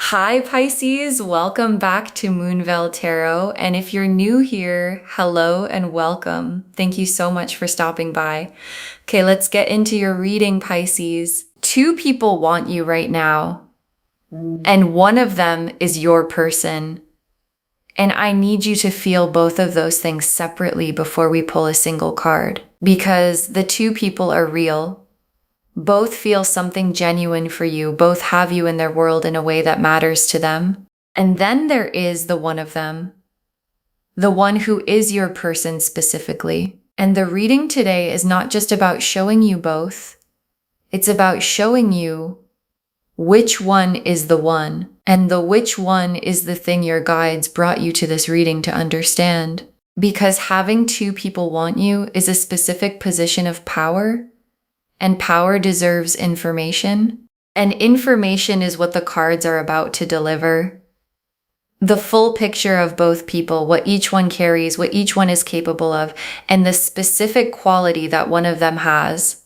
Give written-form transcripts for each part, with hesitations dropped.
Hi Pisces, welcome back to Moonveil Tarot. And if you're new here, hello and welcome. Thank you so much for stopping by. Okay, let's get into your reading, Pisces. Two people want you right now, and one of them is your person. And I need you to feel both of those things separately before we pull a single card, because the two people are real. Both feel something genuine for you. Both have you in their world in a way that matters to them. And then there is the one of them, the one who is your person specifically. And the reading today is not just about showing you both. It's about showing you which one is the one. And the which one is the thing your guides brought you to this reading to understand. Because having two people want you is a specific position of power. And power deserves information. And information is what the cards are about to deliver. The full picture of both people, what each one carries, what each one is capable of, and the specific quality that one of them has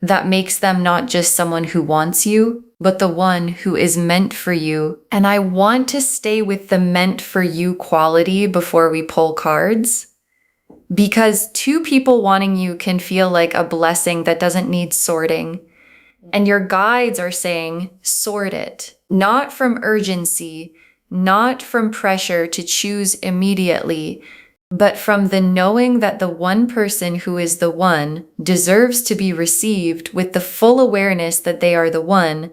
that makes them not just someone who wants you, but the one who is meant for you. And I want to stay with the meant for you quality before we pull cards. Because two people wanting you can feel like a blessing that doesn't need sorting. And your guides are saying, sort it. Not from urgency, not from pressure to choose immediately, but from the knowing that the one person who is the one deserves to be received with the full awareness that they are the one,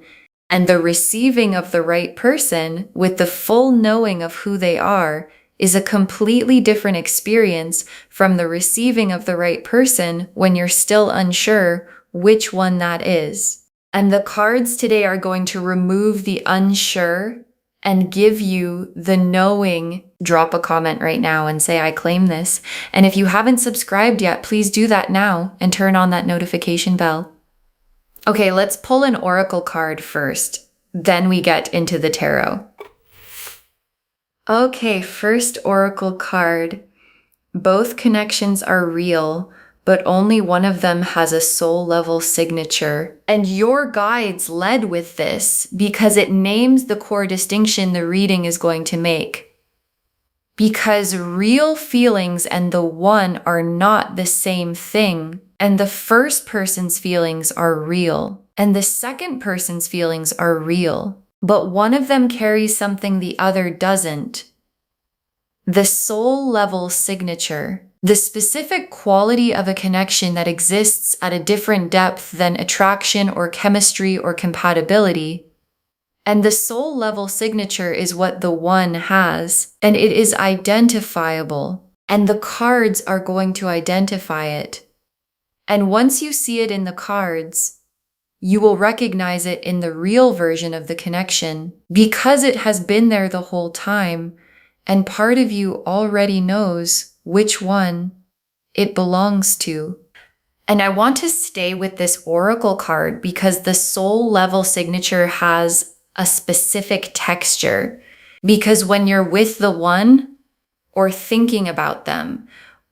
and the receiving of the right person with the full knowing of who they are is a completely different experience from the receiving of the right person when you're still unsure which one that is. And the cards today are going to remove the unsure and give you the knowing. Drop a comment right now and say, I claim this. And if you haven't subscribed yet, please do that now and turn on that notification bell. Okay, let's pull an oracle card first. Then we get into the tarot. Okay, first oracle card. Both connections are real, but only one of them has a soul level signature. And your guides led with this because it names the core distinction the reading is going to make. Because real feelings and the one are not the same thing. And the first person's feelings are real. And the second person's feelings are real. But one of them carries something the other doesn't. The soul level signature, the specific quality of a connection that exists at a different depth than attraction or chemistry or compatibility. And the soul level signature is what the one has, and it is identifiable, and the cards are going to identify it. And once you see it in the cards, you will recognize it in the real version of the connection because it has been there the whole time, and part of you already knows which one it belongs to. And I want to stay with this oracle card because the soul level signature has a specific texture. Because when you're with the one or thinking about them,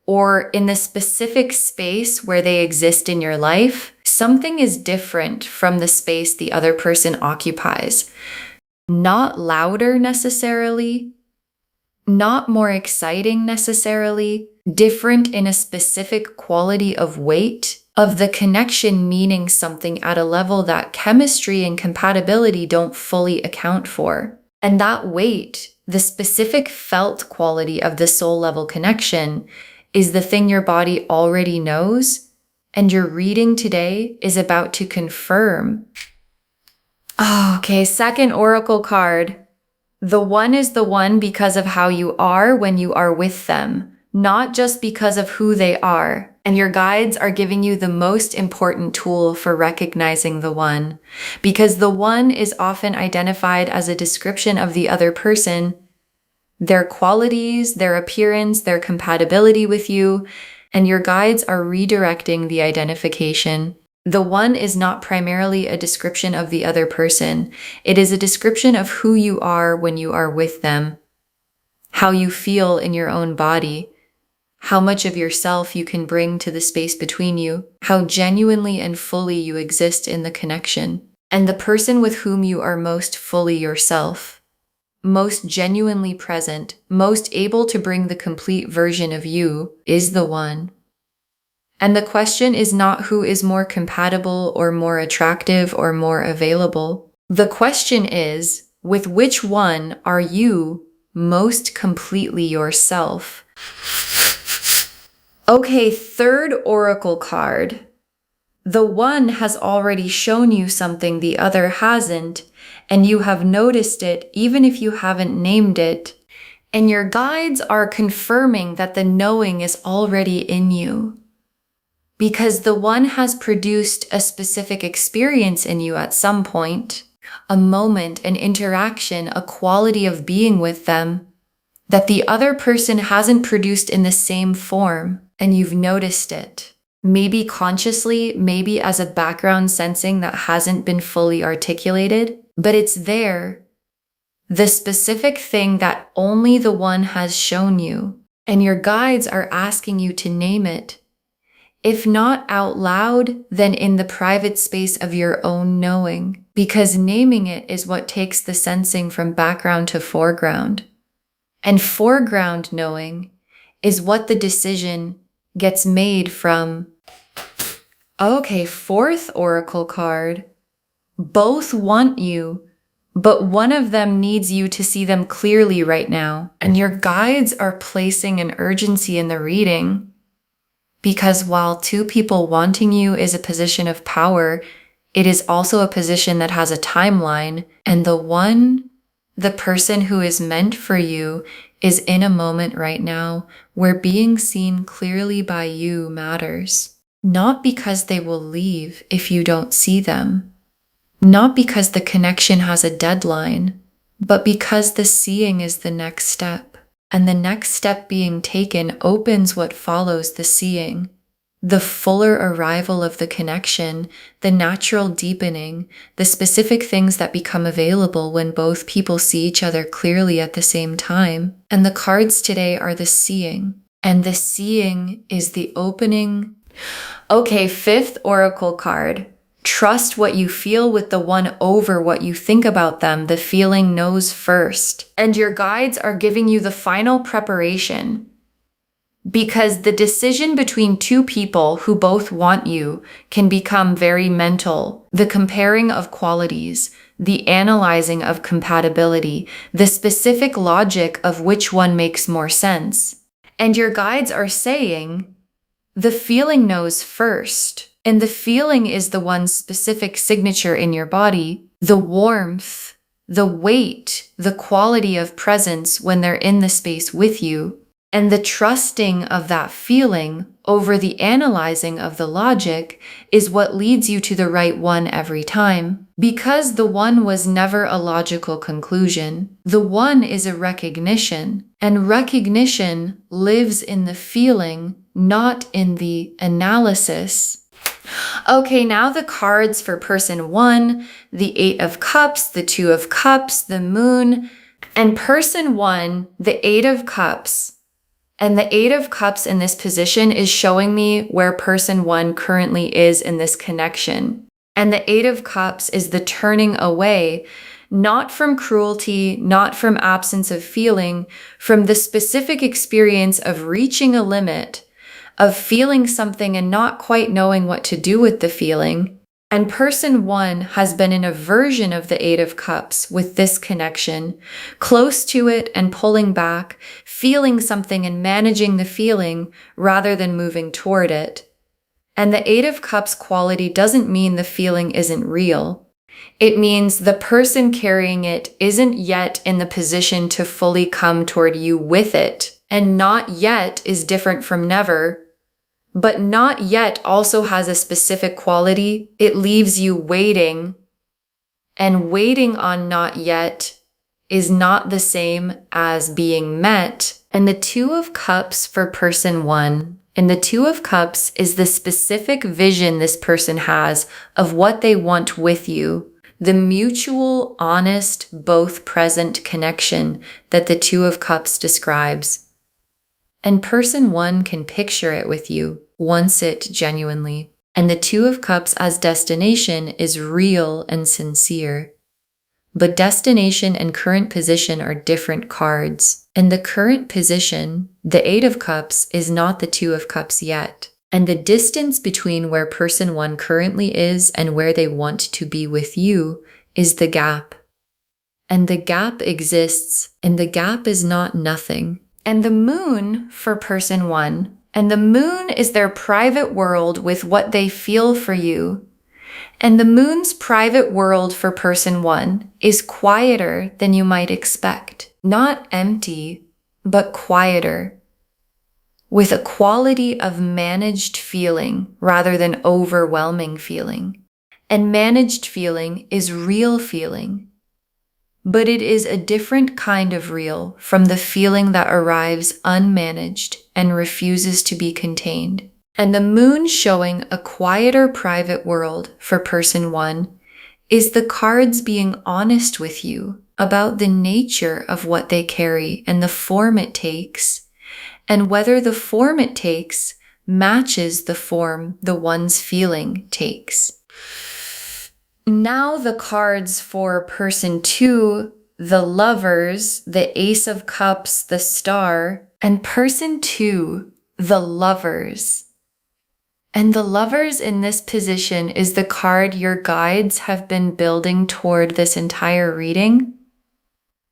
or in the specific space where they exist in your life, something is different from the space the other person occupies. Not louder necessarily, not more exciting necessarily, different in a specific quality of weight, of the connection meaning something at a level that chemistry and compatibility don't fully account for. And that weight, the specific felt quality of the soul level connection, is the thing your body already knows, and your reading today is about to confirm. Oh, okay, second oracle card. The one is the one because of how you are when you are with them, not just because of who they are. And your guides are giving you the most important tool for recognizing the one, because the one is often identified as a description of the other person, their qualities, their appearance, their compatibility with you, and your guides are redirecting the identification. The one is not primarily a description of the other person. It is a description of who you are when you are with them, how you feel in your own body, how much of yourself you can bring to the space between you, how genuinely and fully you exist in the connection. And the person with whom you are most fully yourself, most genuinely present, most able to bring the complete version of you is the one. And the question is not who is more compatible or more attractive or more available. The question is, with which one are you most completely yourself? Okay, third oracle card. The one has already shown you something the other hasn't, and you have noticed it even if you haven't named it. And your guides are confirming that the knowing is already in you. Because the one has produced a specific experience in you at some point, a moment, an interaction, a quality of being with them that the other person hasn't produced in the same form, and you've noticed it. Maybe consciously, maybe as a background sensing that hasn't been fully articulated, but it's there. The specific thing that only the one has shown you, and your guides are asking you to name it. If not out loud, then in the private space of your own knowing, because naming it is what takes the sensing from background to foreground. And foreground knowing is what the decision gets made from. Okay, fourth oracle card. Both want you, but one of them needs you to see them clearly right now. And your guides are placing an urgency in the reading. Because while two people wanting you is a position of power, it is also a position that has a timeline. And the person who is meant for you is in a moment right now where being seen clearly by you matters. Not because they will leave if you don't see them. Not because the connection has a deadline, but because the seeing is the next step. And the next step being taken opens what follows the seeing. The fuller arrival of the connection, the natural deepening, the specific things that become available when both people see each other clearly at the same time. And the cards today are the seeing. And the seeing is the opening. Okay, fifth oracle card. Trust what you feel with the one over what you think about them. The feeling knows first. And your guides are giving you the final preparation. Because the decision between two people who both want you can become very mental. The comparing of qualities, the analyzing of compatibility, the specific logic of which one makes more sense. And your guides are saying, the feeling knows first. And the feeling is the one specific signature in your body, the warmth, the weight, the quality of presence when they're in the space with you. And the trusting of that feeling over the analyzing of the logic is what leads you to the right one every time. Because the one was never a logical conclusion. The one is a recognition. And recognition lives in the feeling, not in the analysis. Okay, now the cards for person one, the 8 of Cups, the 2 of Cups, the Moon, and person one, the 8 of Cups. And the 8 of Cups in this position is showing me where person one currently is in this connection. And the 8 of Cups is the turning away, not from cruelty, not from absence of feeling, from the specific experience of reaching a limit, of feeling something and not quite knowing what to do with the feeling. And person one has been in a version of the 8 of Cups with this connection, close to it and pulling back, feeling something and managing the feeling rather than moving toward it. And the 8 of Cups quality doesn't mean the feeling isn't real. It means the person carrying it isn't yet in the position to fully come toward you with it. And not yet is different from never. But not yet also has a specific quality. It leaves you waiting. And waiting on not yet is not the same as being met. And the 2 of Cups for person one. And the 2 of Cups is the specific vision this person has of what they want with you. The mutual, honest, both present connection that the 2 of Cups describes. And person one can picture it with you, wants it genuinely. And the Two of Cups as destination is real and sincere. But destination and current position are different cards. And the current position, the Eight of Cups, is not the Two of Cups yet. And the distance between where person one currently is and where they want to be with you is the gap. And the gap exists, and the gap is not nothing. And the moon for person one, and the moon is their private world with what they feel for you. And the moon's private world for person one is quieter than you might expect. Not empty, but quieter, with a quality of managed feeling rather than overwhelming feeling. And managed feeling is real feeling. But it is a different kind of real from the feeling that arrives unmanaged and refuses to be contained. And the moon showing a quieter private world for person one is the cards being honest with you about the nature of what they carry and the form it takes, and whether the form it takes matches the form the one's feeling takes. Now the cards for person two, the Lovers, the Ace of Cups, the Star, and person two, the Lovers. And the Lovers in this position is the card your guides have been building toward this entire reading.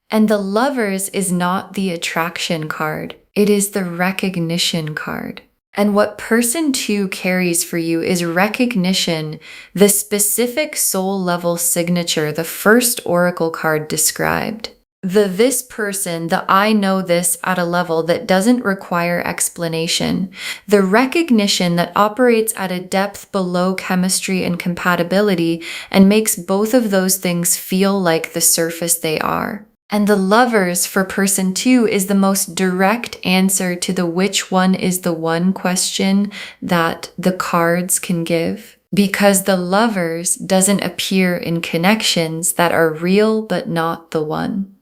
And the Lovers is not the attraction card. It is the recognition card. And what person two carries for you is recognition, the specific soul level signature the first oracle card described. The this person, the I know this at a level that doesn't require explanation. The recognition that operates at a depth below chemistry and compatibility and makes both of those things feel like the surface they are. And the Lovers for person two is the most direct answer to the which one is the one question that the cards can give. Because the Lovers doesn't appear in connections that are real but not the one.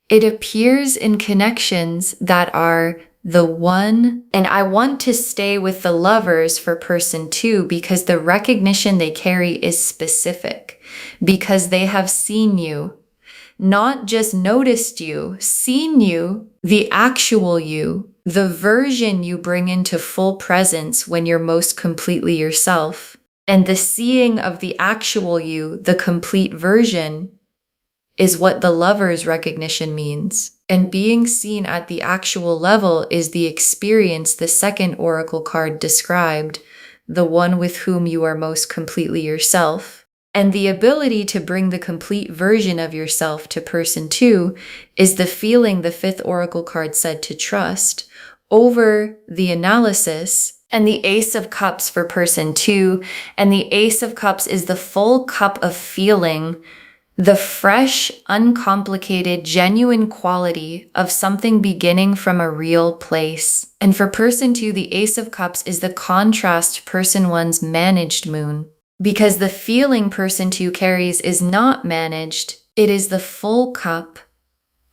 It appears in connections that are the one, and I want to stay with the Lovers for person two because the recognition they carry is specific, because they have seen you. Not just noticed you, seen you, the actual you, the version you bring into full presence when you're most completely yourself. And the seeing of the actual you, the complete version, is what the Lovers recognition means. And being seen at the actual level is the experience the second oracle card described, the one with whom you are most completely yourself. And the ability to bring the complete version of yourself to person two is the feeling the fifth oracle card said to trust over the analysis. And the Ace of Cups for person two, and the Ace of Cups is the full cup of feeling, the fresh, uncomplicated, genuine quality of something beginning from a real place. And for person two, the Ace of Cups is the contrast to person one's managed moon. Because the feeling person two carries is not managed, it is the full cup,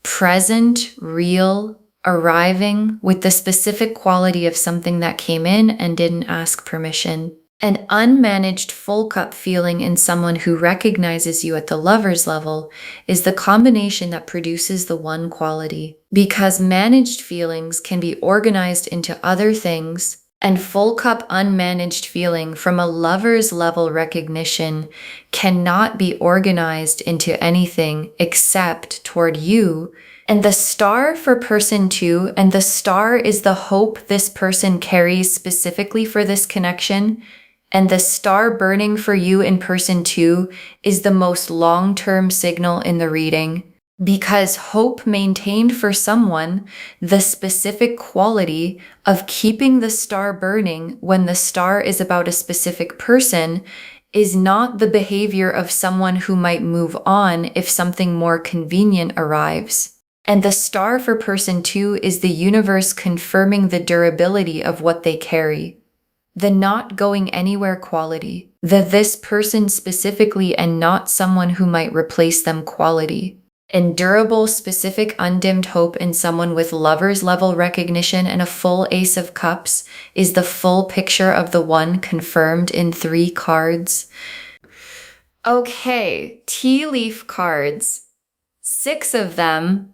present, real, arriving with the specific quality of something that came in and didn't ask permission. An unmanaged full cup feeling in someone who recognizes you at the Lovers level is the combination that produces the one quality. Because managed feelings can be organized into other things, and full cup unmanaged feeling from a Lovers level recognition cannot be organized into anything except toward you. And the Star for person two, and the Star is the hope this person carries specifically for this connection. And the star burning for you in person two is the most long-term signal in the reading. Because hope maintained for someone the specific quality of keeping the star burning when the star is about a specific person is not the behavior of someone who might move on if something more convenient arrives. And the Star for person two is the universe confirming the durability of what they carry. The not going anywhere quality. The this person specifically and not someone who might replace them quality. Endurable, specific, undimmed hope in someone with lover's level recognition and a full Ace of Cups is the full picture of the one confirmed in 3 cards. Okay, tea leaf cards. 6 of them.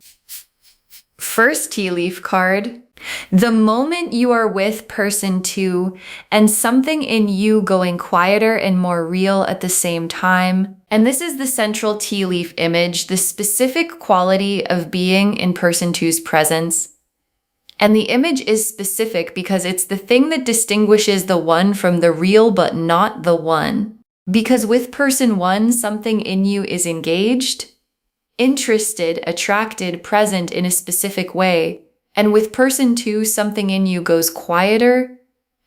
First tea leaf card. The moment you are with person 2 and something in you going quieter and more real at the same time. And this is the central tea leaf image, the specific quality of being in person 2's presence. And the image is specific because it's the thing that distinguishes the one from the real but not the one. Because with person 1, something in you is engaged, interested, attracted, present in a specific way. And with person 2, something in you goes quieter,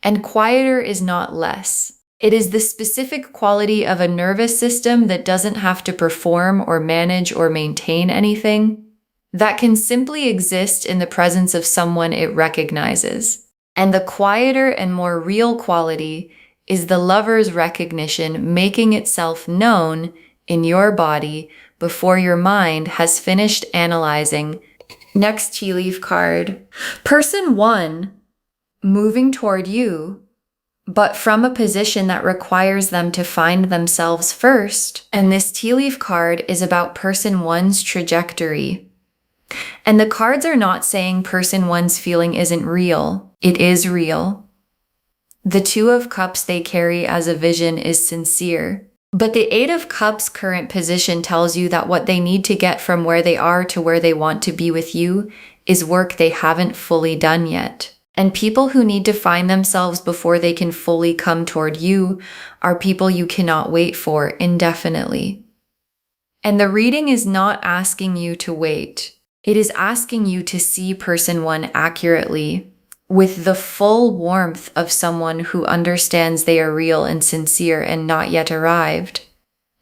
and quieter is not less. It is the specific quality of a nervous system that doesn't have to perform or manage or maintain anything, that can simply exist in the presence of someone it recognizes. And the quieter and more real quality is the lover's recognition making itself known in your body before your mind has finished analyzing. Next tea leaf card. Person 1 moving toward you, but from a position that requires them to find themselves first. And this tea leaf card is about person 1's trajectory. And the cards are not saying person 1's feeling isn't real. It is real. The 2 of Cups they carry as a vision is sincere. But the 8 of Cups current position tells you that what they need to get from where they are to where they want to be with you is work they haven't fully done yet. And people who need to find themselves before they can fully come toward you are people you cannot wait for indefinitely. And the reading is not asking you to wait. It is asking you to see person 1 accurately, with the full warmth of someone who understands they are real and sincere and not yet arrived,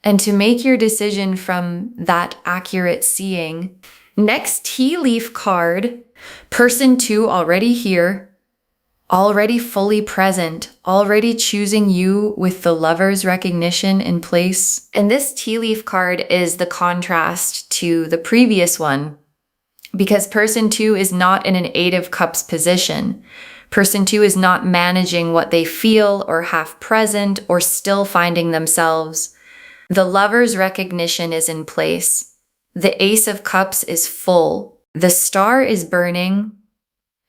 and to make your decision from that accurate seeing. Next tea leaf card, person 2 already here, already fully present, already choosing you with the lover's recognition in place. And this tea leaf card is the contrast to the previous one, because person 2 is not in an 8 of Cups position. Person 2 is not managing what they feel or have present or still finding themselves. The lover's recognition is in place. The Ace of Cups is full. The star is burning.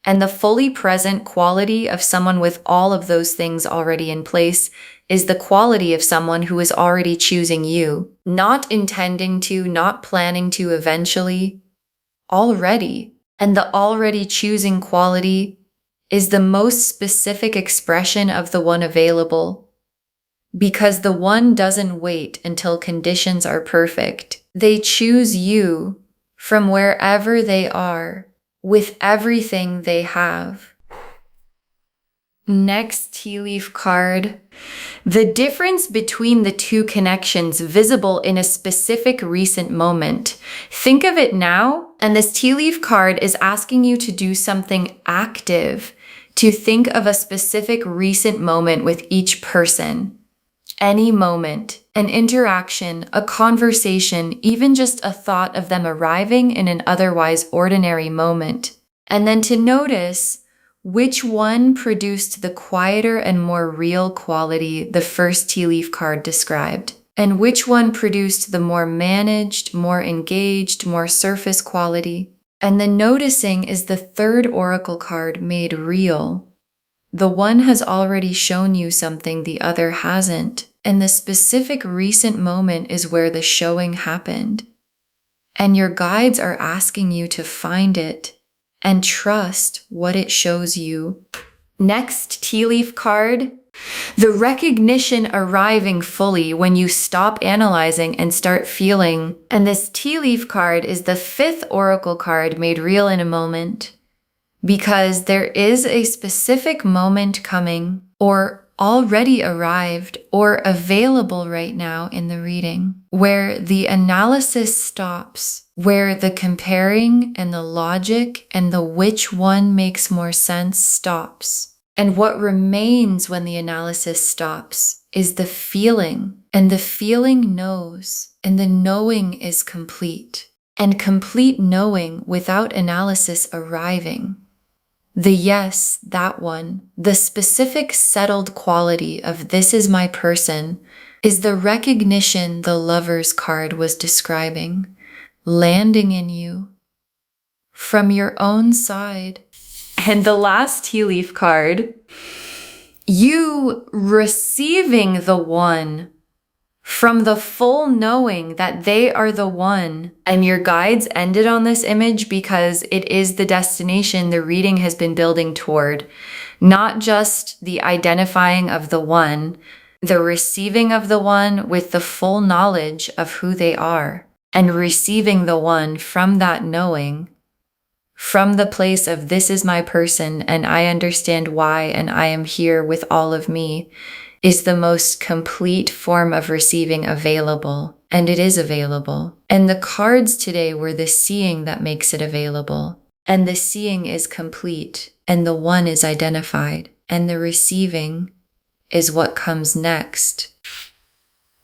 And the fully present quality of someone with all of those things already in place is the quality of someone who is already choosing you, not intending to, not planning to eventually, already. And the already choosing quality is the most specific expression of the one available, because the one doesn't wait until conditions are perfect. They choose you from wherever they are, with everything they have. Next tea leaf card. The difference between the 2 connections visible in a specific recent moment. Think of it now, and this tea leaf card is asking you to do something active, to think of a specific recent moment with each person. Any moment, an interaction, a conversation, even just a thought of them arriving in an otherwise ordinary moment. And then to notice which one produced the quieter and more real quality the first tea leaf card described, and which one produced the more managed, more engaged, more surface quality. And the noticing is the third oracle card made real. The one has already shown you something the other hasn't, and the specific recent moment is where the showing happened. And your guides are asking you to find it and trust what it shows you. Next tea leaf card. The recognition arriving fully when you stop analyzing and start feeling. And this tea leaf card is the 5th oracle card made real in a moment, because there is a specific moment coming, or already arrived, or available right now in the reading, where the analysis stops, where the comparing and the logic and the which one makes more sense stops. And what remains when the analysis stops is the feeling, and the feeling knows, and the knowing is complete. and complete knowing without analysis arriving. The yes, that one, the specific settled quality of this is my person, is the recognition the Lover's card was describing, landing in you from your own side. And the last tea leaf card, you receiving the one from the full knowing that they are the one. And your guides ended on this image because it is the destination the reading has been building toward. Not just the identifying of the one, the receiving of the one with the full knowledge of who they are, and receiving the one from that knowing, from the place of this is my person and I understand why and I am here with all of me, is the most complete form of receiving available. And it is available. And the cards today were the seeing that makes it available. And the seeing is complete. And the one is identified. And the receiving is what comes next.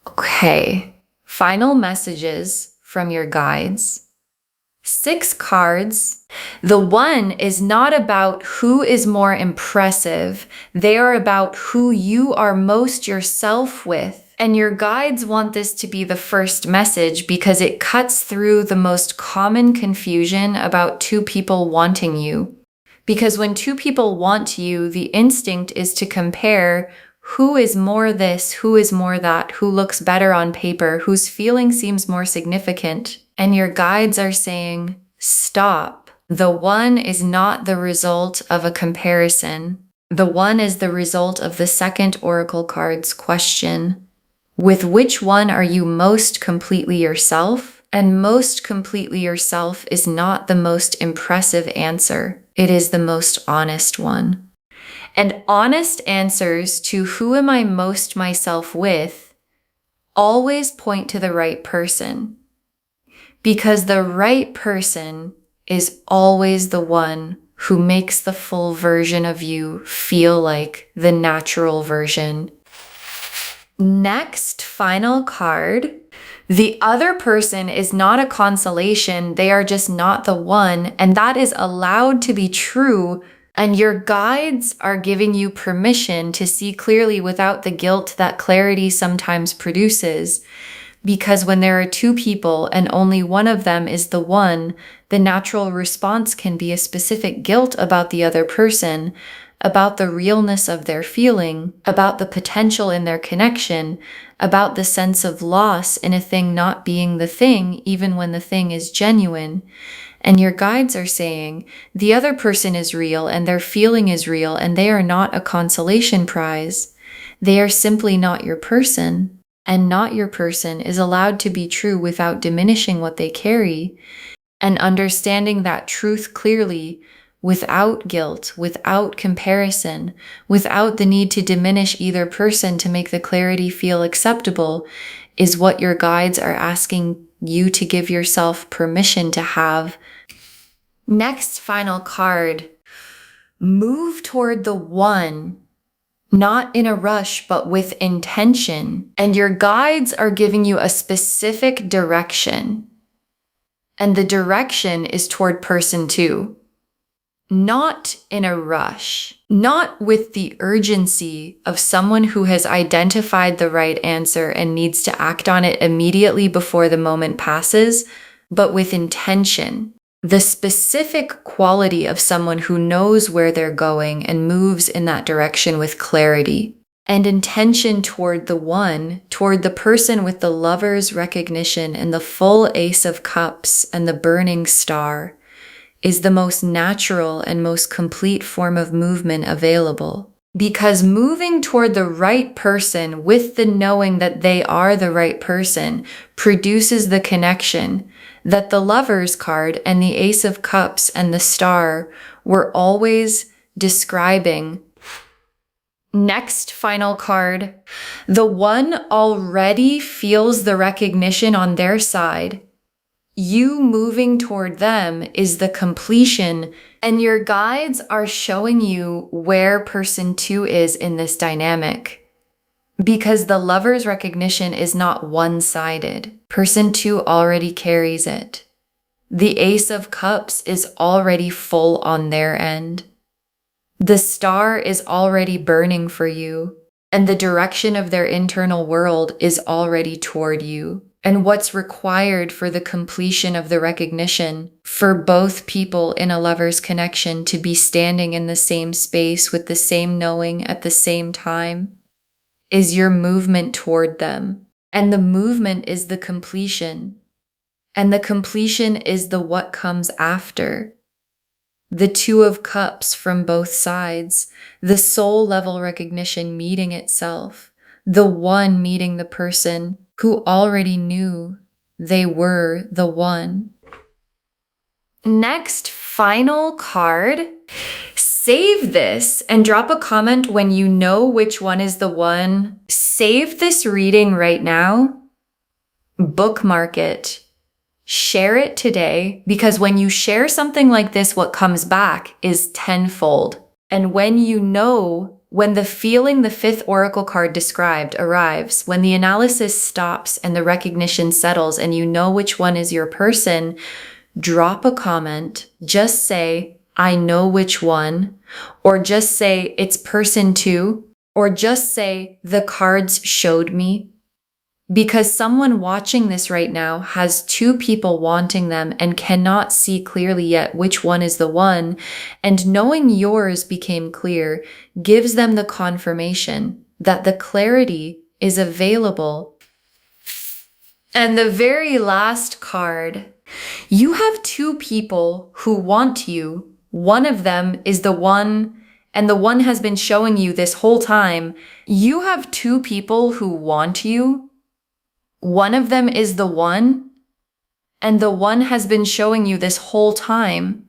Okay. Final messages from your guides. 6 cards. The one is not about who is more impressive. They are about who you are most yourself with. And your guides want this to be the first message because it cuts through the most common confusion about 2 people wanting you. Because when 2 people want you, the instinct is to compare who is more this, who is more that, who looks better on paper, whose feeling seems more significant. And your guides are saying, stop. The one is not the result of a comparison. The one is the result of the second oracle card's question. With which one are you most completely yourself? And most completely yourself is not the most impressive answer. It is the most honest one. And honest answers to who am I most myself with always point to the right person. Because the right person is always the one who makes the full version of you feel like the natural version. Next, final card. The other person is not a consolation. They are just not the one. And that is allowed to be true. And your guides are giving you permission to see clearly without the guilt that clarity sometimes produces. Because when there are 2 people and only one of them is the one, the natural response can be a specific guilt about the other person, about the realness of their feeling, about the potential in their connection, about the sense of loss in a thing not being the thing, even when the thing is genuine. And your guides are saying, the other person is real and their feeling is real and they are not a consolation prize. They are simply not your person. And not your person is allowed to be true without diminishing what they carry, and understanding that truth clearly, without guilt, without comparison, without the need to diminish either person to make the clarity feel acceptable, is what your guides are asking you to give yourself permission to have. Next final card. Move toward the one. Not in a rush, but with intention. And your guides are giving you a specific direction. And the direction is toward person 2. Not in a rush. Not with the urgency of someone who has identified the right answer and needs to act on it immediately before the moment passes, but with intention. The specific quality of someone who knows where they're going and moves in that direction with clarity. And intention toward the one, toward the person with the Lover's recognition and the full Ace of Cups and the burning star, is the most natural and most complete form of movement available. Because moving toward the right person with the knowing that they are the right person produces the connection that the Lover's card and the Ace of Cups and the Star were always describing. Next final card. The one already feels the recognition on their side. You moving toward them is the completion, and your guides are showing you where person 2 is in this dynamic. Because the Lover's recognition is not one-sided. Person 2 already carries it. The Ace of Cups is already full on their end. The star is already burning for you, and the direction of their internal world is already toward you. And what's required for the completion of the recognition for both people in a lover's connection to be standing in the same space with the same knowing at the same time is your movement toward them. And the movement is the completion. And the completion is the what comes after. The Two of Cups from both sides, the soul level recognition meeting itself, the one meeting the person who already knew they were the one. Next, final card. Save this and drop a comment when you know which one is the one. Save this reading right now. Bookmark it. Share it today, because when you share something like this, what comes back is tenfold. And when you know, when the feeling the fifth oracle card described arrives, when the analysis stops and the recognition settles and you know which one is your person, drop a comment. Just say, I know which one, or just say, it's person two, or just say, the cards showed me. Because someone watching this right now has two people wanting them and cannot see clearly yet which one is the one, and knowing yours became clear gives them the confirmation that the clarity is available. And the very last card, you have two people who want you. One of them is the one, and the one has been showing you this whole time. You have two people who want you. One of them is the one, and the one has been showing you this whole time.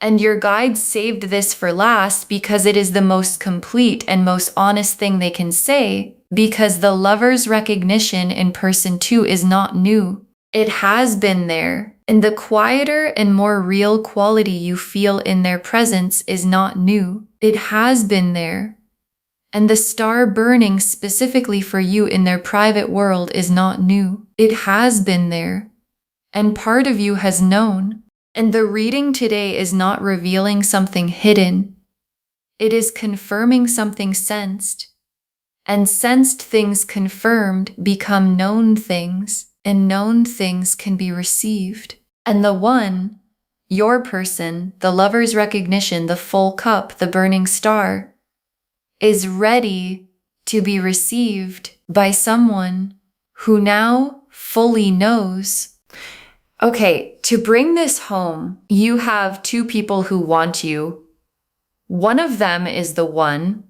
And your guides saved this for last because it is the most complete and most honest thing they can say, because the lover's recognition in person two is not new. It has been there, and the quieter and more real quality you feel in their presence is not new. It has been there. And the star burning specifically for you in their private world is not new. It has been there. And part of you has known. And the reading today is not revealing something hidden. It is confirming something sensed. And sensed things confirmed become known things, and known things can be received. And the one, your person, the lover's recognition, the full cup, the burning star, is ready to be received by someone who now fully knows. Okay, to bring this home, you have two people who want you. One of them is the one,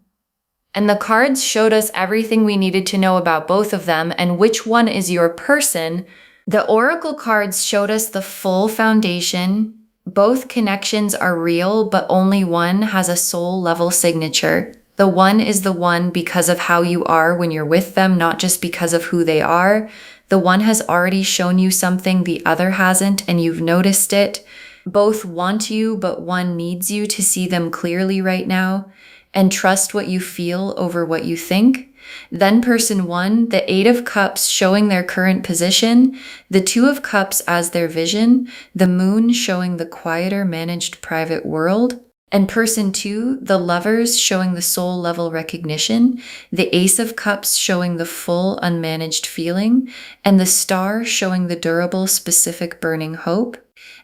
and the cards showed us everything we needed to know about both of them and which one is your person. The oracle cards showed us the full foundation. Both connections are real, but only one has a soul level signature. The one is the one because of how you are when you're with them, not just because of who they are. The one has already shown you something the other hasn't, and you've noticed it. Both want you, but one needs you to see them clearly right now and trust what you feel over what you think. Then person one, the Eight of Cups showing their current position, the Two of Cups as their vision, the Moon showing the quieter managed private world. And person two, the lovers showing the soul level recognition, the Ace of Cups showing the full unmanaged feeling, and the star showing the durable specific burning hope.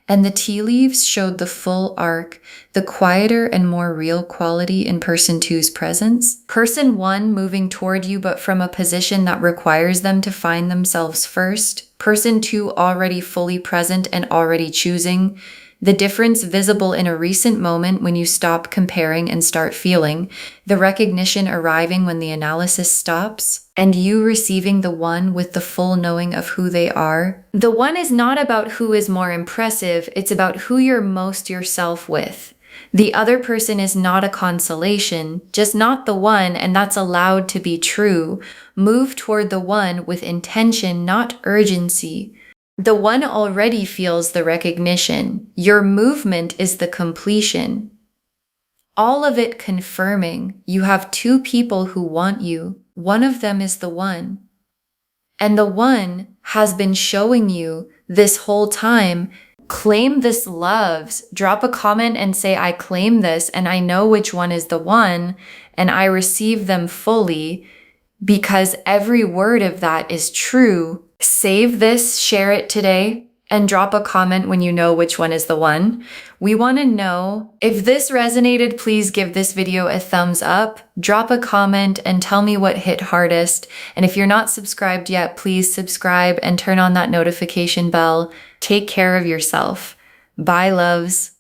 And the tea leaves showed the full arc, the quieter and more real quality in person two's presence. Person one moving toward you, but from a position that requires them to find themselves first. Person two already fully present and already choosing. The difference visible in a recent moment when you stop comparing and start feeling, the recognition arriving when the analysis stops, and you receiving the one with the full knowing of who they are. The one is not about who is more impressive, it's about who you're most yourself with. The other person is not a consolation, just not the one, and that's allowed to be true. Move toward the one with intention, not urgency. The one already feels the recognition. Your movement is the completion. All of it confirming you have two people who want you. One of them is the one. And the one has been showing you this whole time Claim this, loves. Drop a comment and say, I claim this and I know which one is the one and I receive them fully, because every word of that is true. Save this, share it today, and drop a comment when you know which one is the one. We want to know. If this resonated, please give this video a thumbs up, drop a comment, and tell me what hit hardest. And if you're not subscribed yet, please subscribe and turn on that notification bell. Take care of yourself. Bye, loves.